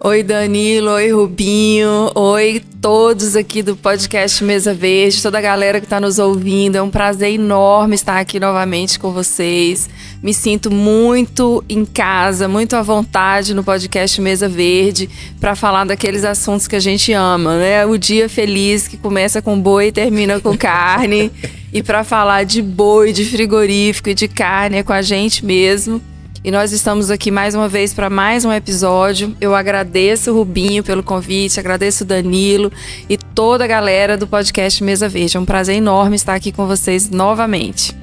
Oi, Danilo. Oi, Rubinho. Oi, todos aqui do podcast Mesa Verde, toda a galera que está nos ouvindo. É um prazer enorme estar aqui novamente com vocês. Me sinto muito em casa, muito à vontade no podcast Mesa Verde para falar daqueles assuntos que a gente ama, né? O dia feliz que começa com boi e termina com carne. E para falar de boi, de frigorífico e de carne é com a gente mesmo. E nós estamos aqui mais uma vez para mais um episódio. Eu agradeço o Rubinho pelo convite, agradeço o Danilo e toda a galera do podcast Mesa Verde. É um prazer enorme estar aqui com vocês novamente.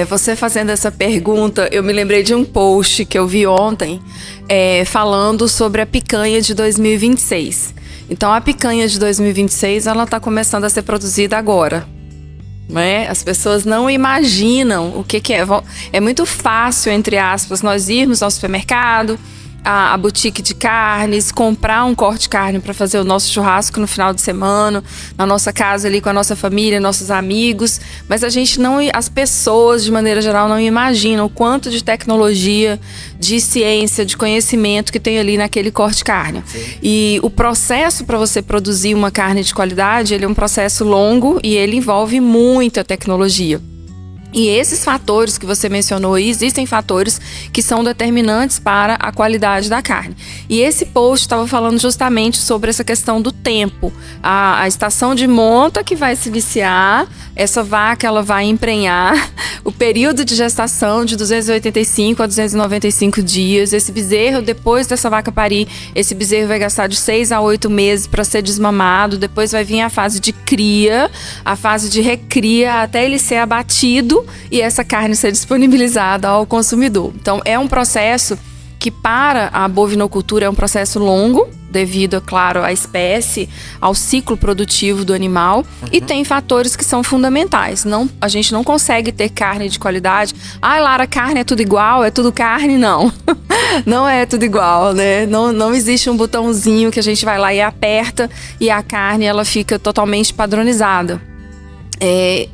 Você fazendo essa pergunta, eu me lembrei de um post que eu vi ontem falando sobre a picanha de 2026. Então a picanha de 2026 ela está começando a ser produzida agora. Né? As pessoas não imaginam o que é. É muito fácil, entre aspas, nós irmos ao supermercado, a boutique de carnes, comprar um corte de carne para fazer o nosso churrasco no final de semana, na nossa casa ali com a nossa família, nossos amigos, mas as pessoas de maneira geral não imaginam o quanto de tecnologia, de ciência, de conhecimento que tem ali naquele corte de carne. Sim. E o processo para você produzir uma carne de qualidade, ele é um processo longo e ele envolve muita tecnologia. E esses fatores que você mencionou aí, existem fatores que são determinantes para a qualidade da carne. E esse post estava falando justamente sobre essa questão do tempo. A estação de monta que vai se viciar, essa vaca ela vai emprenhar, o período de gestação de 285 a 295 dias. Esse bezerro, depois dessa vaca parir, esse bezerro vai gastar de 6 a 8 meses para ser desmamado. Depois vai vir a fase de cria, a fase de recria, até ele ser abatido e essa carne ser disponibilizada ao consumidor. Então é um processo que para a bovinocultura é um processo longo, devido, é claro, à espécie, ao ciclo produtivo do animal. E tem fatores que são fundamentais. A gente não consegue ter carne de qualidade. Lara, carne é tudo igual? É tudo carne? Não. Não é tudo igual, né? Não existe um botãozinho que a gente vai lá e aperta e a carne ela fica totalmente padronizada.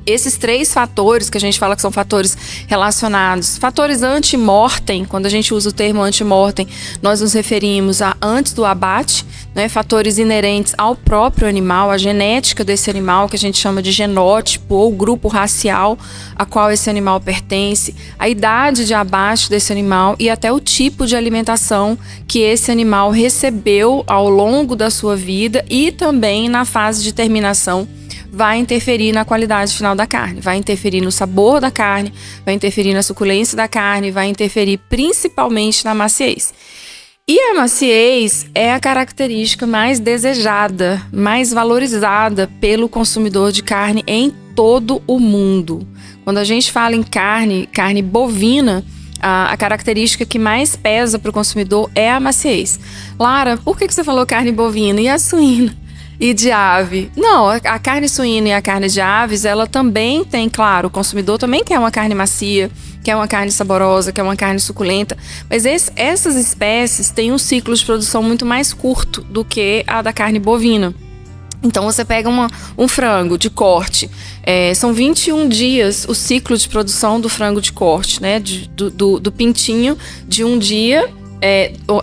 Esses 3 fatores que a gente fala que são fatores relacionados, fatores anti-mortem, quando a gente usa o termo anti-mortem, nós nos referimos a antes do abate, né, fatores inerentes ao próprio animal, a genética desse animal, que a gente chama de genótipo ou grupo racial a qual esse animal pertence, a idade de abate desse animal e até o tipo de alimentação que esse animal recebeu ao longo da sua vida e também na fase de terminação vai interferir na qualidade final da carne, vai interferir no sabor da carne, vai interferir na suculência da carne, vai interferir principalmente na maciez. E a maciez é a característica mais desejada, mais valorizada pelo consumidor de carne em todo o mundo. Quando a gente fala em carne bovina, a característica que mais pesa para o consumidor é a maciez. Lara, por que você falou carne bovina e a suína? E de ave? Não, a carne suína e a carne de aves, ela também tem, claro, o consumidor também quer uma carne macia, quer uma carne saborosa, quer uma carne suculenta, mas essas espécies têm um ciclo de produção muito mais curto do que a da carne bovina. Então você pega um frango de corte, são 21 dias o ciclo de produção do frango de corte, né? Do pintinho de um dia,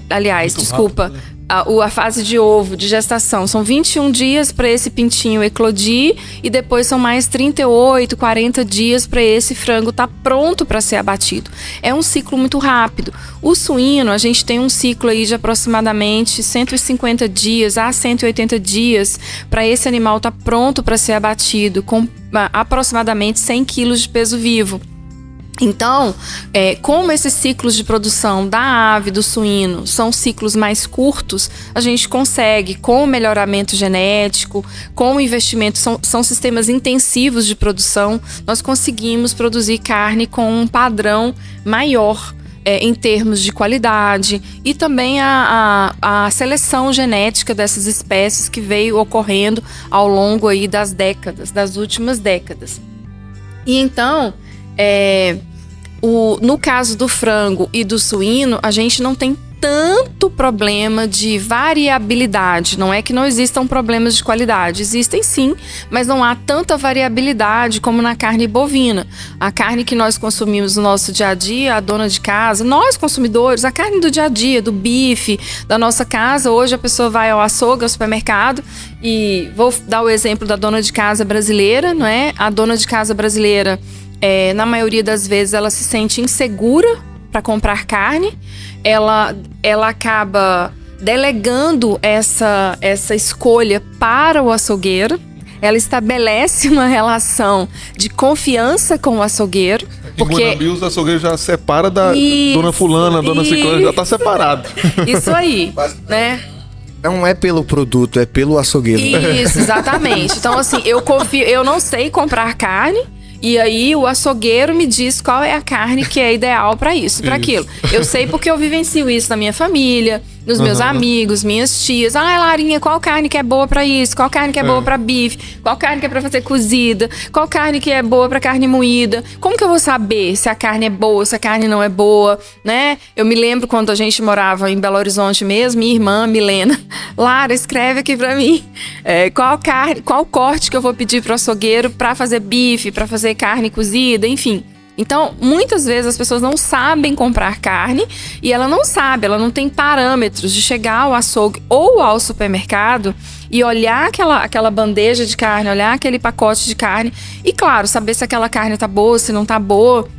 aliás, muito desculpa, rápido, né? A fase de ovo, de gestação, são 21 dias para esse pintinho eclodir e depois são mais 38, 40 dias para esse frango estar pronto para ser abatido. É um ciclo muito rápido. O suíno, a gente tem um ciclo aí de aproximadamente 150 dias a 180 dias para esse animal estar pronto para ser abatido, com aproximadamente 100 quilos de peso vivo. Então, como esses ciclos de produção da ave, do suíno, são ciclos mais curtos, a gente consegue, com o melhoramento genético, com o investimento, são sistemas intensivos de produção, nós conseguimos produzir carne com um padrão maior em termos de qualidade e também a seleção genética dessas espécies que veio ocorrendo ao longo aí das últimas décadas. E então, no caso do frango e do suíno, a gente não tem tanto problema de variabilidade. Não é que não existam problemas de qualidade, existem sim, mas não há tanta variabilidade como na carne bovina. A carne que nós consumimos no nosso dia a dia, a dona de casa, nós consumidores, a carne do dia a dia, do bife, da nossa casa. Hoje a pessoa vai ao açougue, ao supermercado, e vou dar o exemplo da dona de casa brasileira, não é? A dona de casa brasileira, na maioria das vezes, ela se sente insegura para comprar carne. Ela acaba delegando essa escolha para o açougueiro. Ela estabelece uma relação de confiança com o açougueiro. Porque em Guanabí, os açougueiros já separa da dona fulana, dona ciclana, já tá separado. Isso aí, né? Não é pelo produto, é pelo açougueiro. Isso, exatamente. Então, assim, eu não sei comprar carne. E aí o açougueiro me diz qual é a carne que é ideal para isso, para aquilo. Eu sei porque eu vivencio isso na minha família, nos meus amigos, minhas tias. Larinha, qual carne que é boa para isso? Qual carne que é boa para bife? Qual carne que é para fazer cozida? Qual carne que é boa para carne moída? Como que eu vou saber se a carne é boa, se a carne não é boa, né? Eu me lembro quando a gente morava em Belo Horizonte mesmo, minha irmã Milena, Lara, escreve aqui para mim qual corte que eu vou pedir pro açougueiro para fazer bife, para fazer carne cozida, enfim. Então, muitas vezes as pessoas não sabem comprar carne e ela não tem parâmetros de chegar ao açougue ou ao supermercado e olhar aquela bandeja de carne, olhar aquele pacote de carne e, claro, saber se aquela carne tá boa, se não tá boa.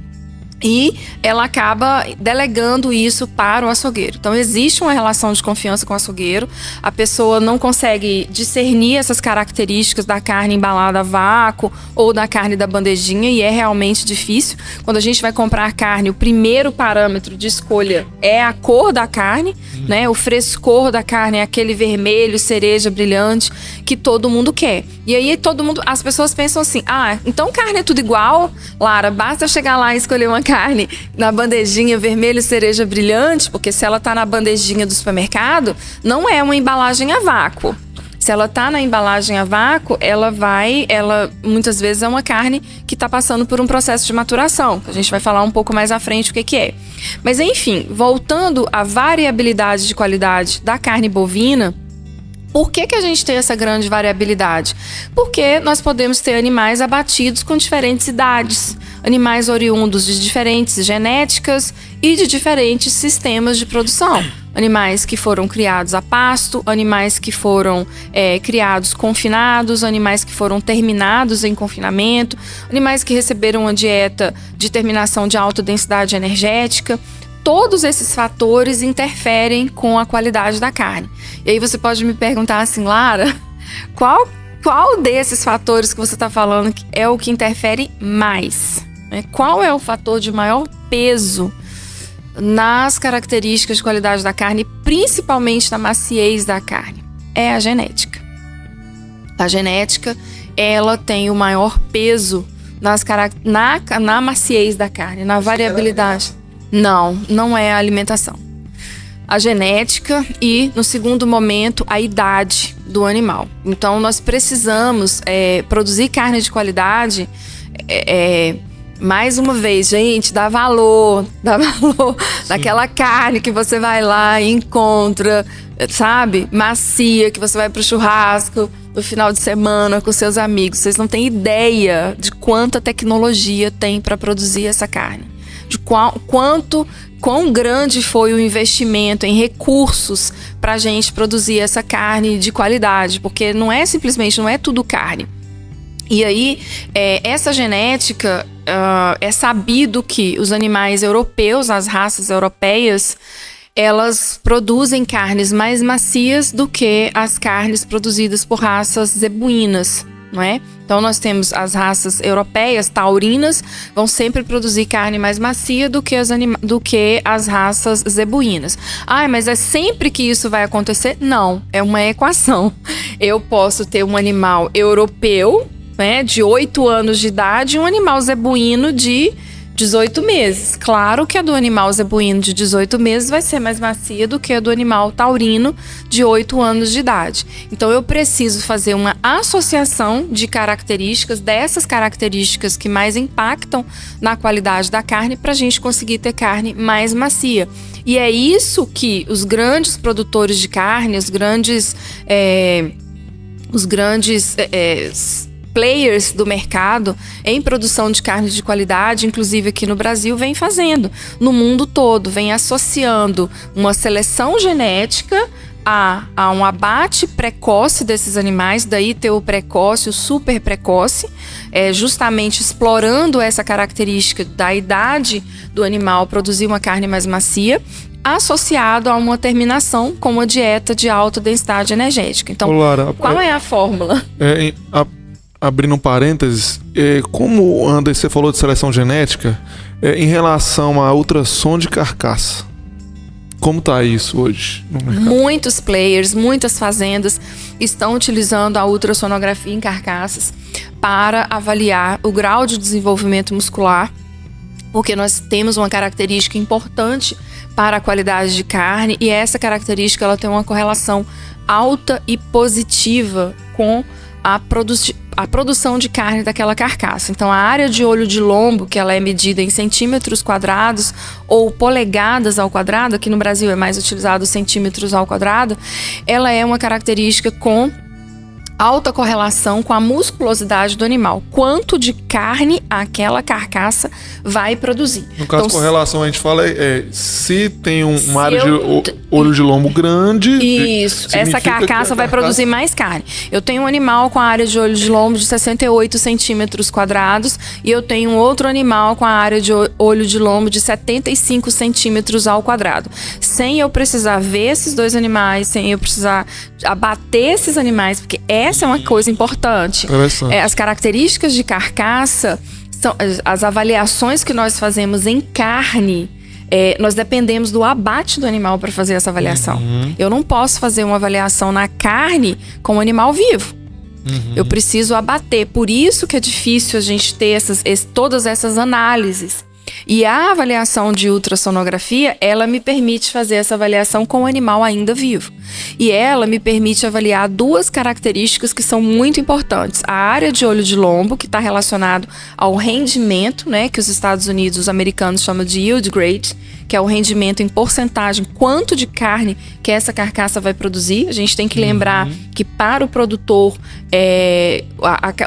E ela acaba delegando isso para o açougueiro. Então, existe uma relação de confiança com o açougueiro. A pessoa não consegue discernir essas características da carne embalada a vácuo ou da carne da bandejinha, e é realmente difícil. Quando a gente vai comprar carne, o primeiro parâmetro de escolha é a cor da carne, né? O frescor da carne é aquele vermelho, cereja brilhante que todo mundo quer. E aí as pessoas pensam assim: então carne é tudo igual, Lara, basta chegar lá e escolher uma carne na bandejinha vermelho cereja brilhante, porque se ela tá na bandejinha do supermercado, não é uma embalagem a vácuo. Se ela tá na embalagem a vácuo, ela muitas vezes é uma carne que tá passando por um processo de maturação, que a gente vai falar um pouco mais à frente o que é. Mas enfim, voltando à variabilidade de qualidade da carne bovina, por que a gente tem essa grande variabilidade? Porque nós podemos ter animais abatidos com diferentes idades, animais oriundos de diferentes genéticas e de diferentes sistemas de produção. Animais que foram criados a pasto, animais que foram criados confinados, animais que foram terminados em confinamento, animais que receberam uma dieta de terminação de alta densidade energética. Todos esses fatores interferem com a qualidade da carne. E aí você pode me perguntar assim: Lara, qual desses fatores que você está falando é o que interfere mais? Qual é o fator de maior peso nas características de qualidade da carne, principalmente na maciez da carne? É a genética. A genética, ela tem o maior peso na maciez da carne, na variabilidade. Não é a alimentação. A genética e, no segundo momento, a idade do animal. Então, nós precisamos produzir carne de qualidade. Mais uma vez, gente, dá valor daquela carne que você vai lá e encontra, sabe? Macia, que você vai pro churrasco no final de semana com seus amigos. Vocês não têm ideia de quanta tecnologia tem para produzir essa carne. De quão grande foi o investimento em recursos para a gente produzir essa carne de qualidade, porque não é tudo carne. E aí, essa genética, é sabido que os animais europeus, as raças europeias, elas produzem carnes mais macias do que as carnes produzidas por raças zebuínas, não é? Então nós temos as raças europeias, taurinas, vão sempre produzir carne mais macia do que as raças zebuínas. Mas é sempre que isso vai acontecer? Não, é uma equação. Eu posso ter um animal europeu, né, de 8 anos de idade, e um animal zebuíno de 18 meses. Claro que a do animal zebuíno de 18 meses vai ser mais macia do que a do animal taurino de 8 anos de idade. Então eu preciso fazer uma associação de características, dessas características que mais impactam na qualidade da carne, para a gente conseguir ter carne mais macia. E é isso que os grandes produtores de carne, os grandes players do mercado em produção de carne de qualidade, inclusive aqui no Brasil, vem fazendo. No mundo todo, vem associando uma seleção genética a um abate precoce desses animais, daí ter o precoce, o super precoce, justamente explorando essa característica da idade do animal produzir uma carne mais macia, associado a uma terminação com uma dieta de alta densidade energética. Então, Lara, qual é a fórmula? Abrindo um parênteses, como Anderson, você falou de seleção genética, em relação a ultrassom de carcaça, como está isso hoje no mercado? Muitos players, muitas fazendas estão utilizando a ultrassonografia em carcaças para avaliar o grau de desenvolvimento muscular, porque nós temos uma característica importante para a qualidade de carne, e essa característica ela tem uma correlação alta e positiva com a produção de carne daquela carcaça. Então, a área de olho de lombo, que ela é medida em centímetros quadrados ou polegadas ao quadrado, aqui no Brasil é mais utilizado centímetros ao quadrado, ela é uma característica com alta correlação com a musculosidade do animal. Quanto de carne aquela carcaça vai produzir. No caso, então, correlação, a gente fala se tem uma área de olho de lombo grande... Isso, essa carcaça vai produzir mais carne. Eu tenho um animal com a área de olho de lombo de 68 centímetros quadrados e eu tenho um outro animal com a área de olho de lombo de 75 centímetros ao quadrado. Sem eu precisar ver esses dois animais, sem eu precisar abater esses animais, porque essa é uma coisa importante. As características de carcaça, são as avaliações que nós fazemos em carne. Nós dependemos do abate do animal para fazer essa avaliação. Eu não posso fazer uma avaliação na carne com o animal vivo. Eu preciso abater. Por isso que é difícil a gente ter todas essas análises. E a avaliação de ultrassonografia, ela me permite fazer essa avaliação com o animal ainda vivo. E ela me permite avaliar duas características que são muito importantes. A área de olho de lombo, que está relacionado ao rendimento, né, que os Estados Unidos, os americanos chamam de yield grade, que é o rendimento em porcentagem, quanto de carne que essa carcaça vai produzir. A gente tem que lembrar que para o produtor,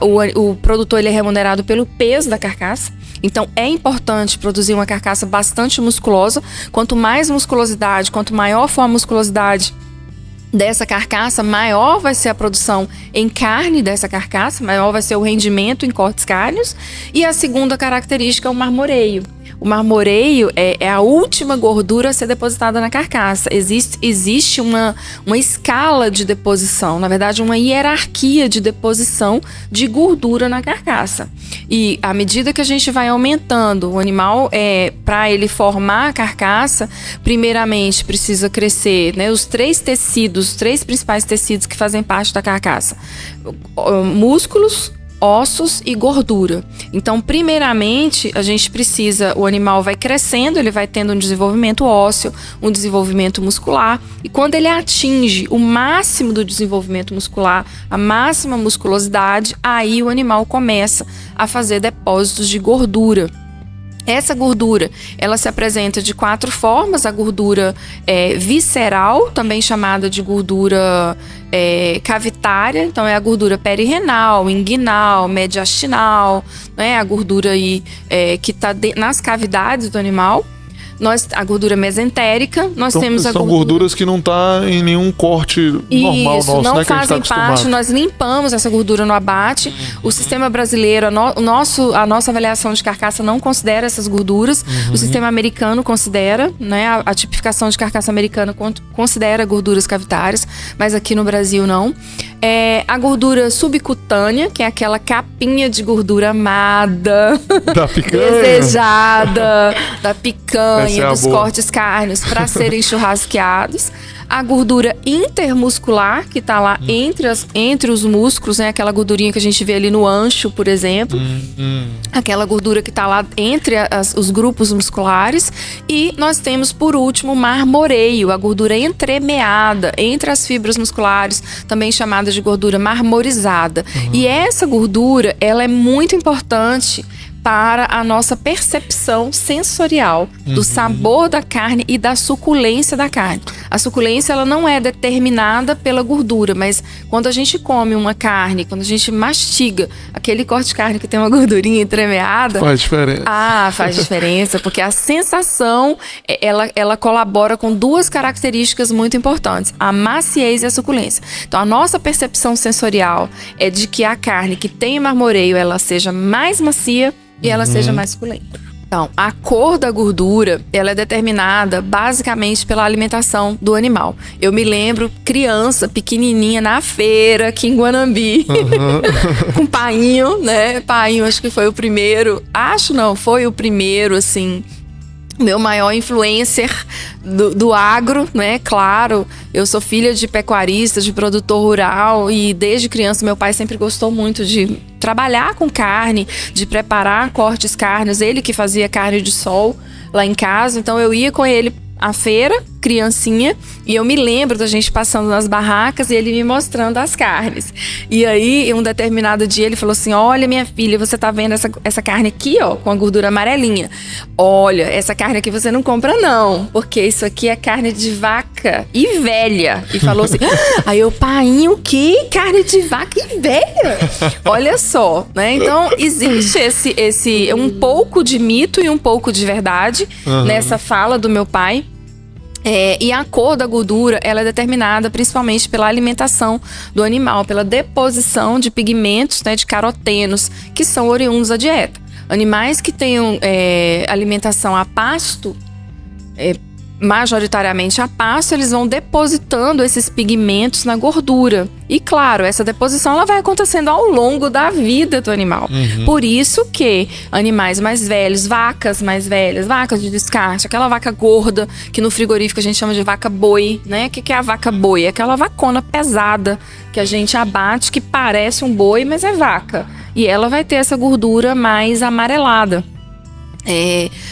o produtor ele é remunerado pelo peso da carcaça. Então, é importante produzir uma carcaça bastante musculosa. Quanto mais musculosidade, quanto maior for a musculosidade dessa carcaça, maior vai ser a produção em carne dessa carcaça, maior vai ser o rendimento em cortes cárneos. E a segunda característica é o marmoreio. O marmoreio é a última gordura a ser depositada na carcaça. Existe uma escala de deposição, na verdade uma hierarquia de deposição de gordura na carcaça. E à medida que a gente vai aumentando o animal, para ele formar a carcaça, primeiramente precisa crescer, né, os três principais tecidos que fazem parte da carcaça: músculos, ossos e gordura. Então, primeiramente, a gente precisa, o animal vai crescendo, ele vai tendo um desenvolvimento ósseo, um desenvolvimento muscular, e quando ele atinge o máximo do desenvolvimento muscular, a máxima musculosidade, aí o animal começa a fazer depósitos de gordura. Essa gordura, ela se apresenta de 4 formas: a gordura visceral, também chamada de gordura cavitária, então é a gordura perirenal, inguinal, mediastinal, né? A gordura aí, que está nas cavidades do animal. A gordura mesentérica, nós temos a são gordura... gorduras que não tá em nenhum corte normal Isso, nosso, não né, fazem parte, nós limpamos essa gordura no abate. O sistema brasileiro, a nossa avaliação de carcaça não considera essas gorduras. O sistema americano considera, né, a tipificação de carcaça americana considera gorduras cavitárias, mas aqui no Brasil não. A gordura subcutânea, que é aquela capinha de gordura amada, da picanha, desejada, da picanha, dos boa. cortes cárneos para serem churrasqueados. A gordura intermuscular, que tá lá entre os músculos, né? Aquela gordurinha que a gente vê ali no ancho, por exemplo. Aquela gordura que tá lá entre os grupos musculares. E nós temos, por último, o marmoreio, a gordura entremeada entre as fibras musculares, também chamada de gordura marmorizada. E essa gordura, ela é muito importante para a nossa percepção sensorial do sabor da carne e da suculência da carne. A suculência, ela não é determinada pela gordura, mas quando a gente come uma carne, quando a gente mastiga aquele corte de carne que tem uma gordurinha entremeada... Faz diferença. Faz diferença, porque a sensação, ela colabora com duas características muito importantes, a maciez e a suculência. Então, a nossa percepção sensorial é de que a carne que tem marmoreio, ela seja mais macia e ela seja mais suculenta. Então, a cor da gordura, ela é determinada basicamente pela alimentação do animal. Eu me lembro, criança, pequenininha, na feira, aqui em Guanambi, com painho, né? Painho, acho que foi o primeiro, foi o primeiro, assim... meu maior influencer do agro, né? Claro, eu sou filha de pecuarista, de produtor rural, e desde criança meu pai sempre gostou muito de trabalhar com carne, de preparar cortes carnes. Ele que fazia carne de sol lá em casa, então eu ia com ele à feira, criancinha, e eu me lembro da gente passando nas barracas e ele me mostrando as carnes. E aí, em um determinado dia, ele falou assim: olha, minha filha, você tá vendo essa carne aqui, ó, com a gordura amarelinha? Olha, essa carne aqui você não compra não, porque isso aqui é carne de vaca e velha. E falou assim, aí eu, pai, o quê? Carne de vaca e velha? Olha só, né? Então, existe esse um pouco de mito e um pouco de verdade nessa fala do meu pai. E a cor da gordura, ela é determinada principalmente pela alimentação do animal, pela deposição de pigmentos, né, de carotenos, que são oriundos da dieta. Animais que tenham alimentação a pasto, majoritariamente a pasto, eles vão depositando esses pigmentos na gordura. E claro, essa deposição ela vai acontecendo ao longo da vida do animal. Por isso que animais mais velhos, vacas mais velhas, vacas de descarte, aquela vaca gorda, que no frigorífico a gente chama de vaca boi, né? O que é a vaca boi? É aquela vacona pesada que a gente abate, que parece um boi, mas é vaca. E ela vai ter essa gordura mais amarelada.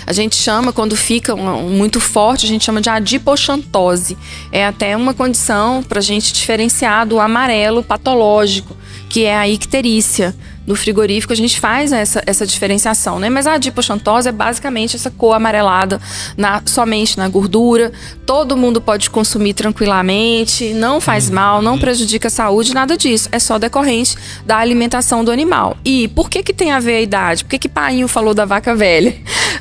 A gente chama, quando fica muito forte, a gente chama de adipoxantose. É até uma condição para a gente diferenciar do amarelo patológico, que é a icterícia. No frigorífico a gente faz essa diferenciação, né? Mas a adipoxantose é basicamente essa cor amarelada somente na gordura. Todo mundo pode consumir tranquilamente, não faz mal, não prejudica a saúde, nada disso. É só decorrente da alimentação do animal. E por que tem a ver a idade? Por que Painho falou da vaca velha?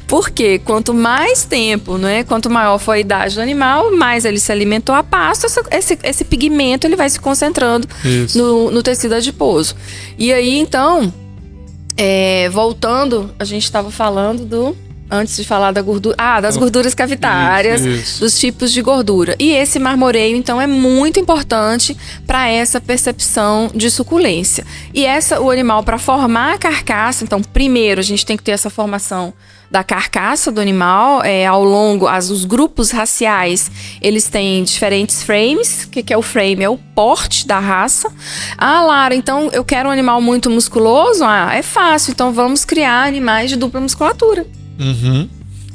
Porque quanto mais tempo, né? Quanto maior for a idade do animal, mais ele se alimentou a pasto, esse pigmento ele vai se concentrando no tecido adiposo. E aí, então, voltando, a gente estava falando antes de falar da gordura, das gorduras cavitárias, dos tipos de gordura. E esse marmoreio, então, é muito importante para essa percepção de suculência. E o animal, para formar a carcaça, então, primeiro a gente tem que ter essa formação da carcaça do animal, ao longo, os grupos raciais, eles têm diferentes frames. O que é o frame? É o porte da raça. Lara, então eu quero um animal muito musculoso? É fácil, então vamos criar animais de dupla musculatura.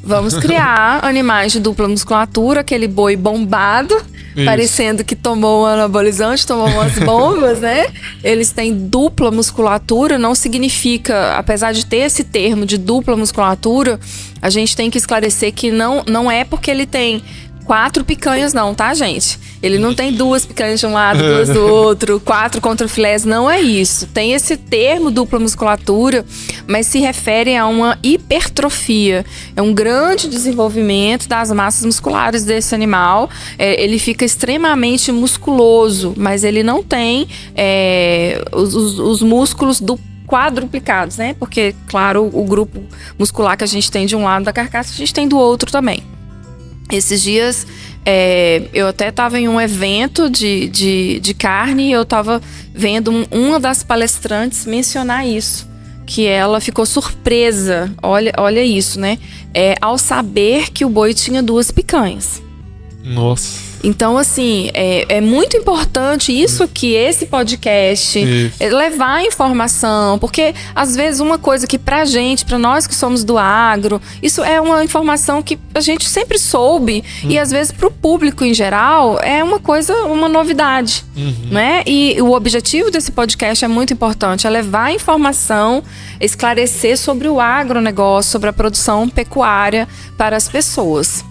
Vamos criar animais de dupla musculatura, aquele boi bombado, parecendo que tomou um anabolizante, tomou umas bombas, né? Eles têm dupla musculatura, não significa, apesar de ter esse termo de dupla musculatura, a gente tem que esclarecer que não é porque ele tem 4 picanhas não, tá, gente? Ele não tem 2 picanhas de um lado, 2 do outro, 4 contrafilés, não é isso. Tem esse termo dupla musculatura, mas se refere a uma hipertrofia. É um grande desenvolvimento das massas musculares desse animal. Ele fica extremamente musculoso, mas ele não tem os músculos quadruplicados, né? Porque, claro, o grupo muscular que a gente tem de um lado da carcaça, a gente tem do outro também. Esses dias, eu até estava em um evento de carne e eu estava vendo uma das palestrantes mencionar isso, que ela ficou surpresa, olha isso, né? Ao saber que o boi tinha 2 picanhas. Nossa. Então, assim, é muito importante isso que esse podcast levar informação, porque às vezes uma coisa que pra gente, pra nós que somos do agro, isso é uma informação que a gente sempre soube e às vezes pro público em geral é uma novidade, né? E o objetivo desse podcast é muito importante, é levar informação, esclarecer sobre o agronegócio, sobre a produção pecuária para as pessoas.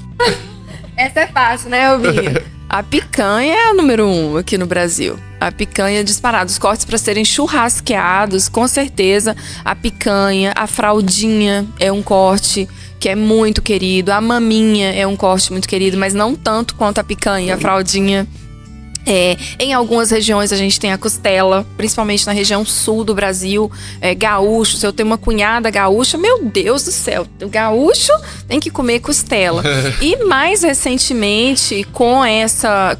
Essa é fácil, né, Rubinho? A picanha é a número 1 aqui no Brasil. A picanha é disparada. Os cortes para serem churrasqueados, com certeza. A picanha, a fraldinha é um corte que é muito querido. A maminha é um corte muito querido, mas não tanto quanto a picanha e a fraldinha. Em algumas regiões a gente tem a costela, principalmente na região sul do Brasil, gaúcho. Se eu tenho uma cunhada gaúcha, meu Deus do céu, o gaúcho tem que comer costela. E mais recentemente, com essa,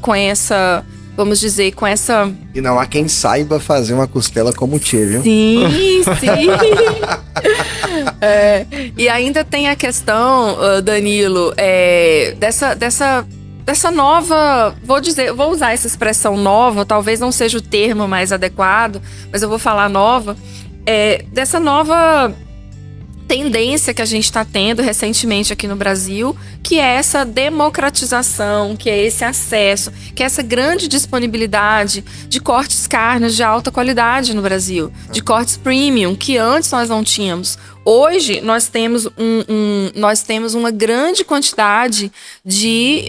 vamos dizer, com essa... E não há quem saiba fazer uma costela como o Tchê, viu? Sim. E ainda tem a questão, Danilo, dessa nova, vou usar essa expressão nova, talvez não seja o termo mais adequado, mas eu vou falar nova, dessa nova tendência que a gente está tendo recentemente aqui no Brasil, que é essa democratização, que é esse acesso, que é essa grande disponibilidade de cortes carnes de alta qualidade no Brasil, de cortes premium, que antes nós não tínhamos. Hoje, nós temos uma grande quantidade de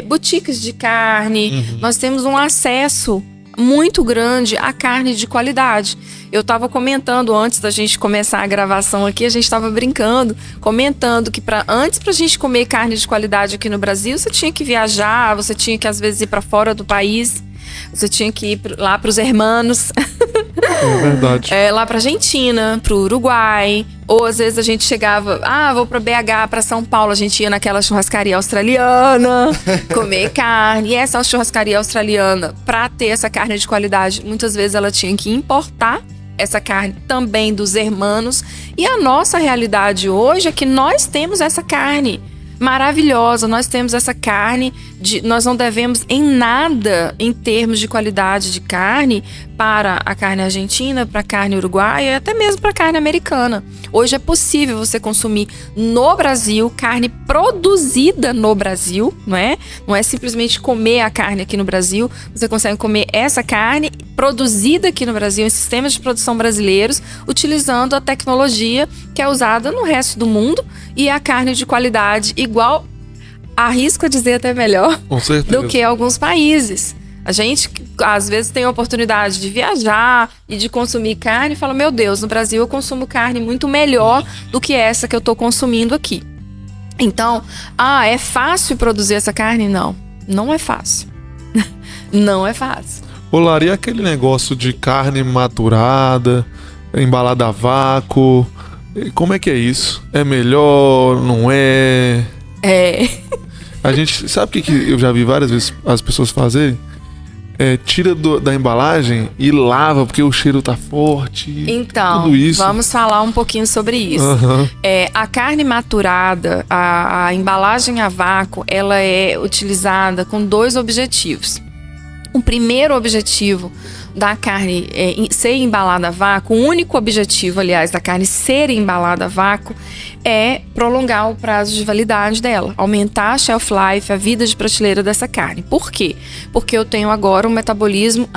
boutiques de carne, nós temos um acesso muito grande à carne de qualidade. Eu estava comentando antes da gente começar a gravação aqui, a gente estava brincando, comentando que antes pra gente comer carne de qualidade aqui no Brasil, você tinha que viajar, você tinha que às vezes ir para fora do país, você tinha que ir lá para os hermanos. É verdade. Lá pra Argentina, pro Uruguai. Ou às vezes a gente chegava, vou pra BH, pra São Paulo. A gente ia naquela churrascaria australiana comer carne. E essa churrascaria australiana, pra ter essa carne de qualidade, muitas vezes ela tinha que importar essa carne também dos hermanos. E a nossa realidade hoje é que nós temos essa carne maravilhosa, nós temos essa carne, nós não devemos em nada em termos de qualidade de carne para a carne argentina, para a carne uruguaia e até mesmo para a carne americana. Hoje é possível você consumir no Brasil carne produzida no Brasil, não é? Não é simplesmente comer a carne aqui no Brasil, você consegue comer essa carne produzida aqui no Brasil em sistemas de produção brasileiros, utilizando a tecnologia que é usada no resto do mundo e a carne de qualidade igual, arrisco a dizer até melhor, com certeza, do que alguns países. A gente, às vezes, tem a oportunidade de viajar e de consumir carne e fala, meu Deus, no Brasil eu consumo carne muito melhor do que essa que eu estou consumindo aqui. Então, é fácil produzir essa carne? Não, não é fácil. Não é fácil. Lara, e aquele negócio de carne maturada, embalada a vácuo, como é que é isso? É melhor, não é? A gente, sabe o que eu já vi várias vezes as pessoas fazerem? Tira da embalagem e lava, porque o cheiro tá forte. Então, tudo isso. Vamos falar um pouquinho sobre isso. A carne maturada, a embalagem a vácuo, ela é utilizada com 2 objetivos. O primeiro objetivo da carne ser embalada a vácuo, o único objetivo, aliás, da carne ser embalada a vácuo é prolongar o prazo de validade dela, aumentar a shelf life, a vida de prateleira dessa carne. Por quê? Porque eu tenho agora um metabolismo,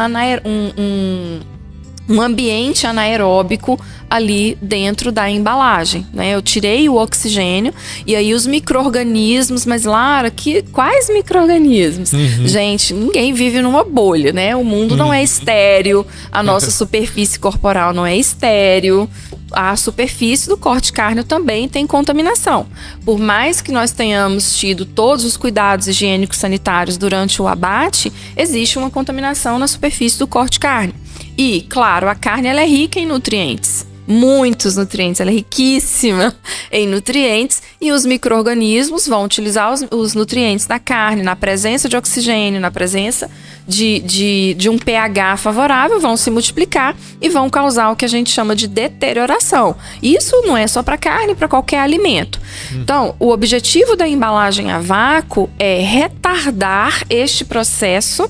um ambiente anaeróbico ali dentro da embalagem, né? Eu tirei o oxigênio e aí os micro-organismos, mas Lara, quais micro-organismos? Gente, ninguém vive numa bolha, né? O mundo não é estéril, a nossa superfície corporal não é estéril, a superfície do corte cárneo também tem contaminação. Por mais que nós tenhamos tido todos os cuidados higiênicos sanitários durante o abate, existe uma contaminação na superfície do corte cárneo. E, claro, a carne ela é rica em nutrientes, muitos nutrientes, ela é riquíssima em nutrientes e os micro-organismos vão utilizar os nutrientes da carne na presença de oxigênio, na presença de um pH favorável, vão se multiplicar e vão causar o que a gente chama de deterioração. Isso não é só para carne, para qualquer alimento. Então, o objetivo da embalagem a vácuo é retardar este processo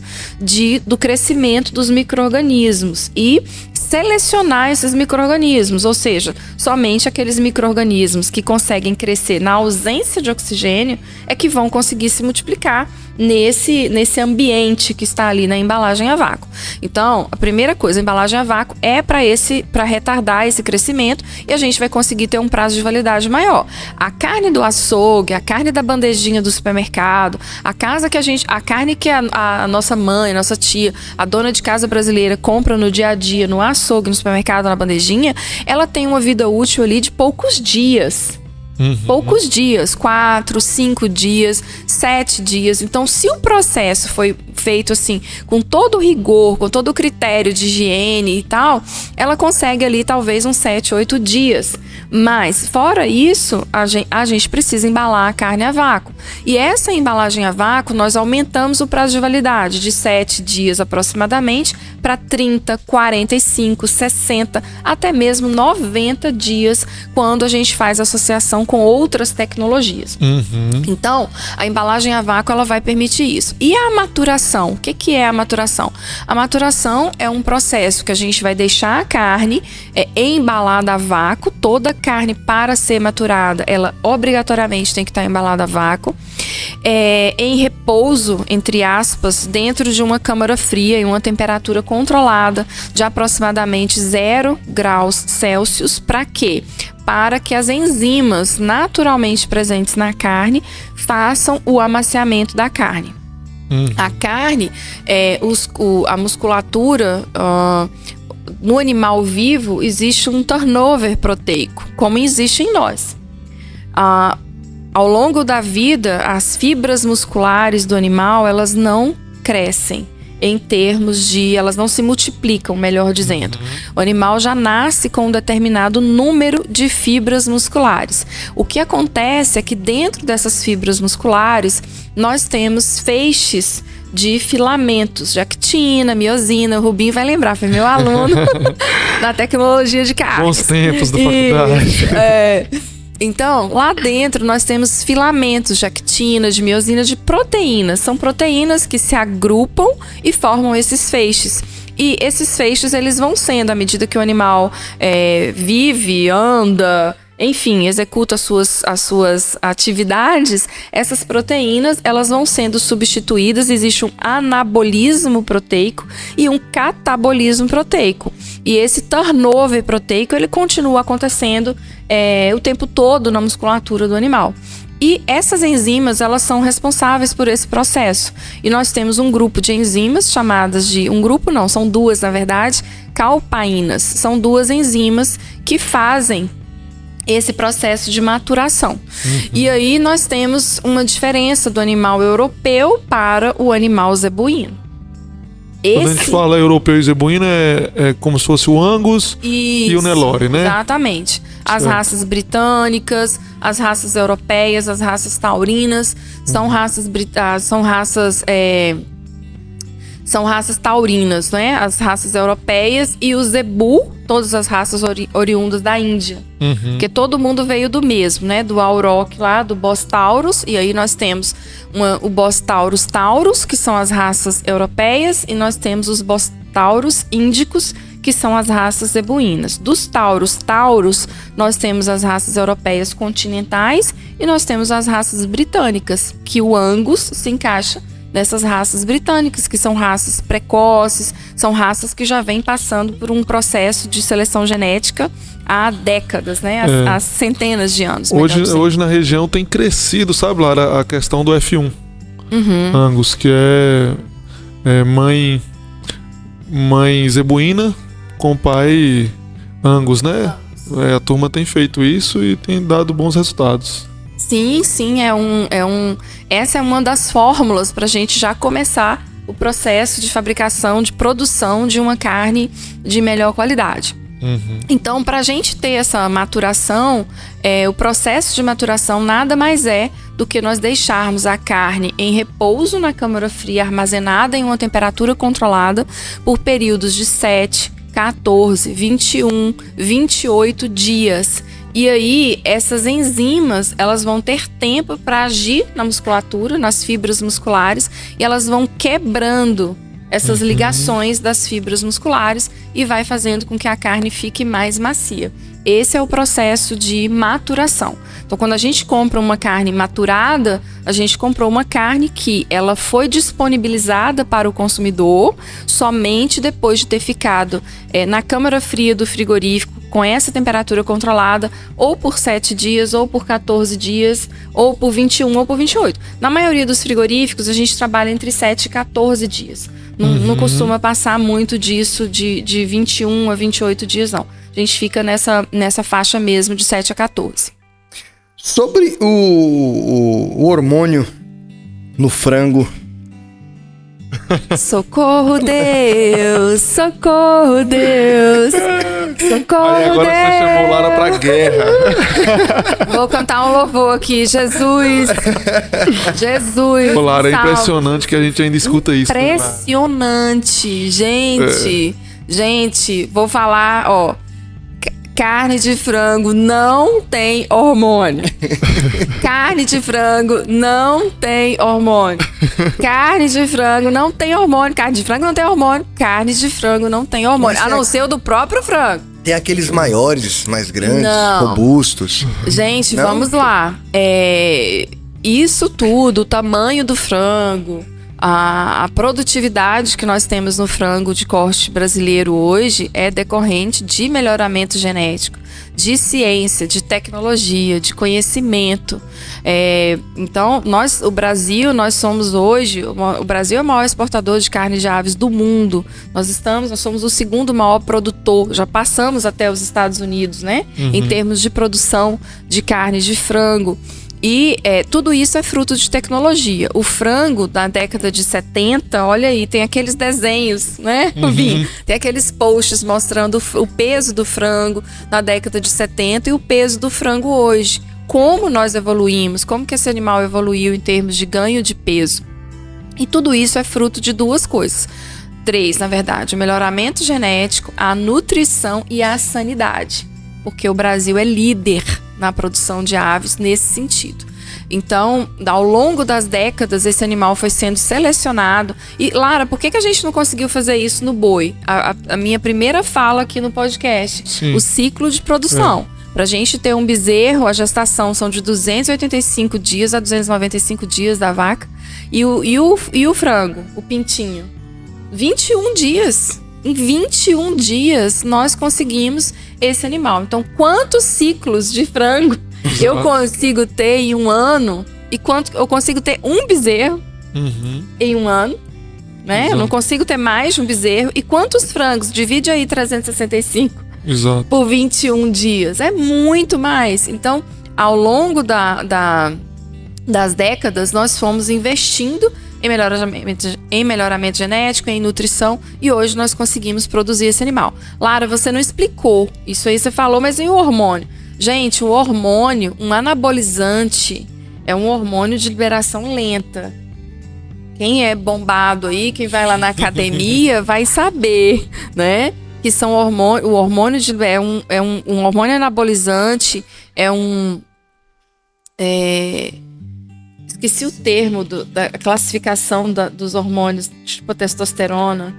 do crescimento dos micro-organismos e selecionar esses micro-organismos, ou seja, somente aqueles micro-organismos que conseguem crescer na ausência de oxigênio é que vão conseguir se multiplicar nesse ambiente que está ali na embalagem a vácuo. Então, a primeira coisa, a embalagem a vácuo é para retardar esse crescimento e a gente vai conseguir ter um prazo de validade maior. A carne do açougue, a carne da bandejinha do supermercado, a carne que a nossa mãe, a nossa tia, a dona de casa brasileira compra no dia a dia, no açougue, no supermercado, na bandejinha, ela tem uma vida útil ali de poucos dias. Poucos dias, 4, 5 dias, 7 dias. Então, se o processo foi feito assim, com todo o rigor, com todo o critério de higiene e tal, ela consegue ali talvez uns 7, 8 dias. Mas, fora isso, a gente precisa embalar a carne a vácuo. E essa embalagem a vácuo, nós aumentamos o prazo de validade de 7 dias aproximadamente para 30, 45, 60, até mesmo 90 dias, quando a gente faz associação com outras tecnologias. Então, a embalagem a vácuo, ela vai permitir isso. E a maturação? O que é a maturação? A maturação é um processo que a gente vai deixar a carne embalada a vácuo. Toda carne, para ser maturada, ela obrigatoriamente tem que estar embalada a vácuo. Em repouso, entre aspas, dentro de uma câmara fria, em uma temperatura controlada de aproximadamente 0 graus Celsius. Para quê? Para que as enzimas naturalmente presentes na carne façam o amaciamento da carne. A carne, a musculatura, no animal vivo existe um turnover proteico, como existe em nós. Ao longo da vida, as fibras musculares do animal, elas não crescem. Em termos elas não se multiplicam, melhor dizendo. O animal já nasce com um determinado número de fibras musculares. O que acontece é que dentro dessas fibras musculares, nós temos feixes de filamentos de actina, miosina. O Rubinho vai lembrar, foi meu aluno na tecnologia de carnes. Bons tempos da faculdade. Então, lá dentro nós temos filamentos de actina, de miosina, de proteínas. São proteínas que se agrupam e formam esses feixes. E esses feixes, eles vão sendo, à medida que o animal vive, anda, enfim, executa as suas atividades, essas proteínas, elas vão sendo substituídas. Existe um anabolismo proteico e um catabolismo proteico. E esse turnover proteico, ele continua acontecendo o tempo todo na musculatura do animal. E essas enzimas, elas são responsáveis por esse processo. E nós temos um grupo de enzimas chamadas de... Um grupo não, são duas, na verdade, calpaínas. São duas enzimas que fazem esse processo de maturação. E aí nós temos uma diferença do animal europeu para o animal zebuíno. Quando a gente fala europeu e zebuíno, é como se fosse o Angus e o Nelore, né? Exatamente. As raças britânicas, as raças europeias, as raças taurinas, são raças taurinas, né? As raças europeias e o zebu, todas as raças oriundas da Índia. Porque todo mundo veio do mesmo, né? Do auroch lá, do Bos taurus. E aí nós temos o Bos taurus, que são as raças europeias. E nós temos os Bos taurus índicos, que são as raças zebuínas. Dos taurus, nós temos as raças europeias continentais. E nós temos as raças britânicas, que o Angus se encaixa dessas raças britânicas, que são raças precoces, são raças que já vêm passando por um processo de seleção genética há décadas, né? Há centenas de anos. Hoje na região tem crescido, sabe, Lara, a questão do F1 Angus, que é mãe zebuína com pai Angus, né? A turma tem feito isso e tem dado bons resultados. Sim, essa é uma das fórmulas para a gente já começar o processo de fabricação, de produção de uma carne de melhor qualidade. Então, para a gente ter essa maturação, o processo de maturação nada mais é do que nós deixarmos a carne em repouso na câmara fria, armazenada em uma temperatura controlada por períodos de 7, 14, 21, 28 dias. E aí, essas enzimas, elas vão ter tempo para agir na musculatura, nas fibras musculares, e elas vão quebrando essas ligações das fibras musculares e vai fazendo com que a carne fique mais macia. Esse é o processo de maturação. Então, quando a gente compra uma carne maturada, a gente comprou uma carne que ela foi disponibilizada para o consumidor somente depois de ter ficado na câmara fria do frigorífico com essa temperatura controlada, ou por 7 dias, ou por 14 dias, ou por 21, ou por 28. Na maioria dos frigoríficos, a gente trabalha entre 7 e 14 dias. Não costuma passar muito disso, de 21 a 28 dias, não. A gente fica nessa faixa mesmo de 7 a 14. Sobre o hormônio no frango. Socorro, Deus! Socorro, Deus! Socorro, Aí agora Deus! você chamou Lara pra guerra. Vou cantar um louvor aqui. Jesus! Jesus! Pô, Lara, é salve. impressionante que a gente ainda escuta isso. Impressionante! Gente, vou falar, ó. Carne de frango não tem hormônio. Carne de frango não tem hormônio. Carne de frango não tem hormônio. Carne de frango não tem hormônio. Carne de frango não tem hormônio. A não ser o do próprio frango. Tem aqueles maiores, mais grandes, Não. robustos. Gente, Não? vamos lá. Isso tudo, o tamanho do frango, a produtividade que nós temos no frango de corte brasileiro hoje é decorrente de melhoramento genético, de ciência, de tecnologia, de conhecimento. Então, o Brasil é o maior exportador de carne de aves do mundo. Nós somos o segundo maior produtor, já passamos até os Estados Unidos, né? Em termos de produção de carne de frango. E tudo isso é fruto de tecnologia. O frango da década de 70, olha aí, tem aqueles desenhos, né? Tem aqueles posts mostrando o peso do frango na década de 70 e o peso do frango hoje. Como nós evoluímos, como que esse animal evoluiu em termos de ganho de peso. E tudo isso é fruto de 2 coisas. 3, na verdade, o melhoramento genético, a nutrição e a sanidade. Porque o Brasil é líder na produção de aves nesse sentido. Então, ao longo das décadas, esse animal foi sendo selecionado. E, Lara, por que a gente não conseguiu fazer isso no boi? A minha primeira fala aqui no podcast. Sim. O ciclo de produção. Para a gente ter um bezerro, a gestação são de 285 dias a 295 dias da vaca. E o frango, o pintinho, 21 dias. Em 21 dias, nós conseguimos esse animal. Então, quantos ciclos de frango eu consigo ter em um ano? E quanto eu consigo ter um bezerro em um ano? Né? Eu não consigo ter mais de um bezerro. E quantos frangos? Divide aí 365 por 21 dias. É muito mais. Então, ao longo das décadas, nós fomos investindo em melhoramento genético, em nutrição, e hoje nós conseguimos produzir esse animal. Lara, você não explicou. Isso aí você falou, mas e o hormônio? Gente, o hormônio, um anabolizante, é um hormônio de liberação lenta. Quem é bombado aí, quem vai lá na academia, vai saber, né? Que são o hormônio é um hormônio anabolizante, esqueci o termo da classificação dos hormônios, tipo testosterona.